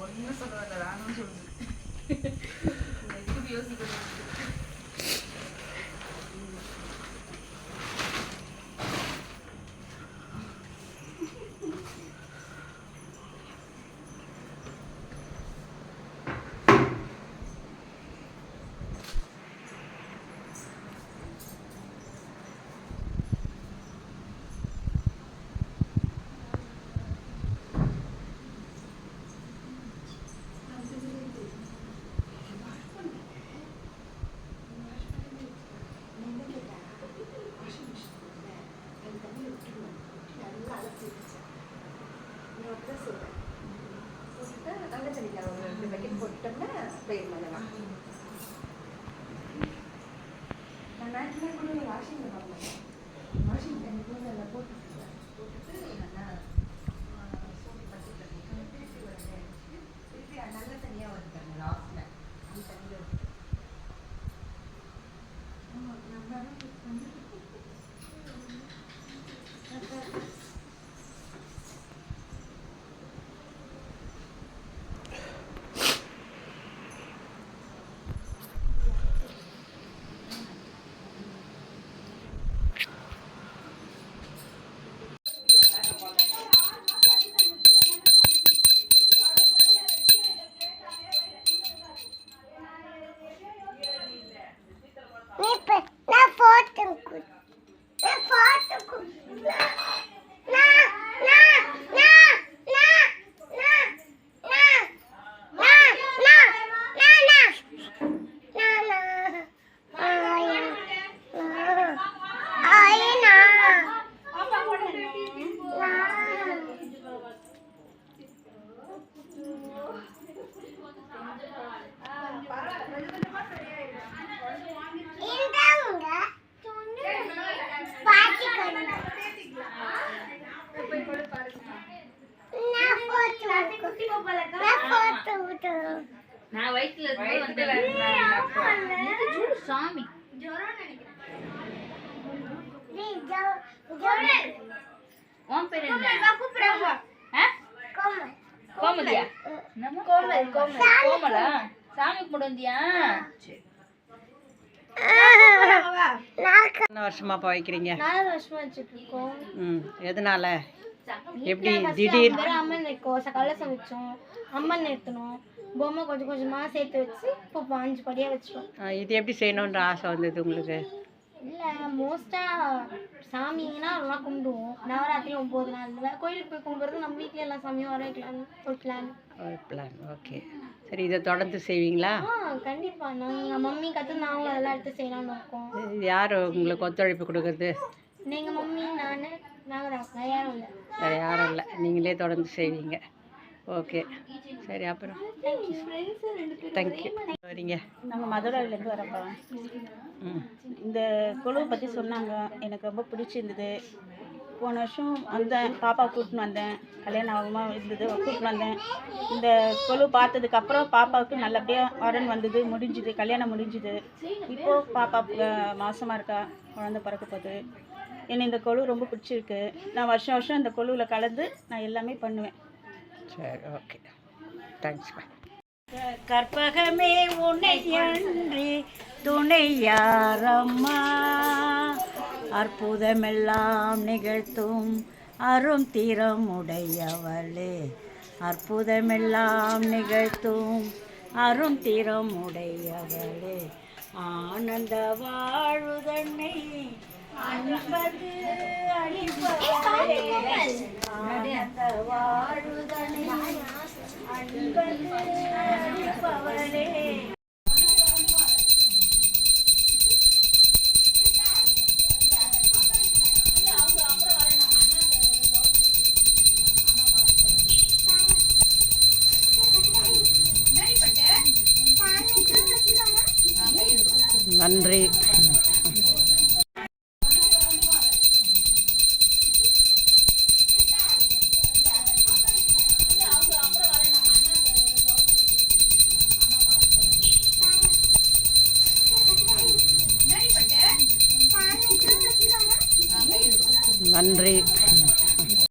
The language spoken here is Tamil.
ஒன்றும் சொல்லுவாங்க வேணும்னு சொல்லுது எப்படி யோசிக்கணும். நான் வயித்துல சாமி உன் பேர் என்ன? கோமதியா? கோமலா? சாமி கும்பிட வந்தியா? எத்தனை வருஷமா வைக்கிறீங்க? 4 வருஷமா வச்சுட்டு இருக்கோம். எதனால எப்படி திடீர்? அம்மன் வைக்கோம், கலசம் வச்சோம், அம்மன் நிறுத்தணும், பொம்மை கொஞ்சம் கொஞ்சமாக சேர்த்து வச்சு இப்போ 5 படியாக வச்சிட்டோம். இது எப்படி செய்யணுன்ற ஆசை வந்தது உங்களுக்கு? இல்லை, மோஸ்ட்டாக சாமிங்கன்னா அதெல்லாம் கும்பிடுவோம். நவராத்திரி 9 நாள் கோயிலுக்கு போய் கும்பிட்றது நம்ம வீட்டில் எல்லா சாமியும் வர வைக்கலான்னு ஒரு பிளான். ஓகே, சரி. இதை தொடர்ந்து செய்வீங்களா? கண்டிப்பாக. நாங்கள் மம்மி கற்று நாங்களும் அதெல்லாம் எடுத்து செய்யலாம்னு இருக்கோம். யார் உங்களுக்கு ஒத்துழைப்பு கொடுக்குறது? நீங்கள் மம்மி, நாங்கள் தான், யாரும் இல்லை. வேறு யாரும் இல்லை, நீங்களே தொடர்ந்து செய்வீங்க. ஓகே, சரி. அப்புறம் தேங்க்யூ. வரீங்க? நாங்கள் மதுரையிலேருந்து வரோம்ப்பா. இந்த குழுவை பற்றி சொன்னாங்க, எனக்கு ரொம்ப பிடிச்சிருந்தது. போன வருஷம் வந்தேன், பாப்பா கூட்டின்னு வந்தேன், கல்யாணம் ஆகுமா இருந்தது, கூட்டின்னு வந்தேன். இந்த குழு பார்த்ததுக்கப்புறம் பாப்பாவுக்கு நல்லபடியாக வரன் வந்தது, முடிஞ்சுது, கல்யாணம் முடிஞ்சுது. இப்போது பாப்பா மாசமாக இருக்கா, குழந்தை பிறக்க போகுது. எனக்கு இந்த குழு ரொம்ப பிடிச்சிருக்கு. நான் வருஷம் வருஷம் இந்த குழுவில் கலந்து நான் எல்லாமே பண்ணுவேன். சரி, ஓகே, தேங்க்ஸ். கற்பகமே உன்னை அன்றி துணை யாரம்மா, அற்புதமெல்லாம் நிகழ்த்தும் அரும் தீரம் உடையவளே, அற்புதமெல்லாம் நிகழ்த்தும் அரும் தீரம் உடையவளே, ஆனந்த வாழுதன்னை அன்பது அழிப்பவளே, ஆனந்த வாழுதன்னை அன்பது அழிப்பவளே. நன்றி. நன்றி.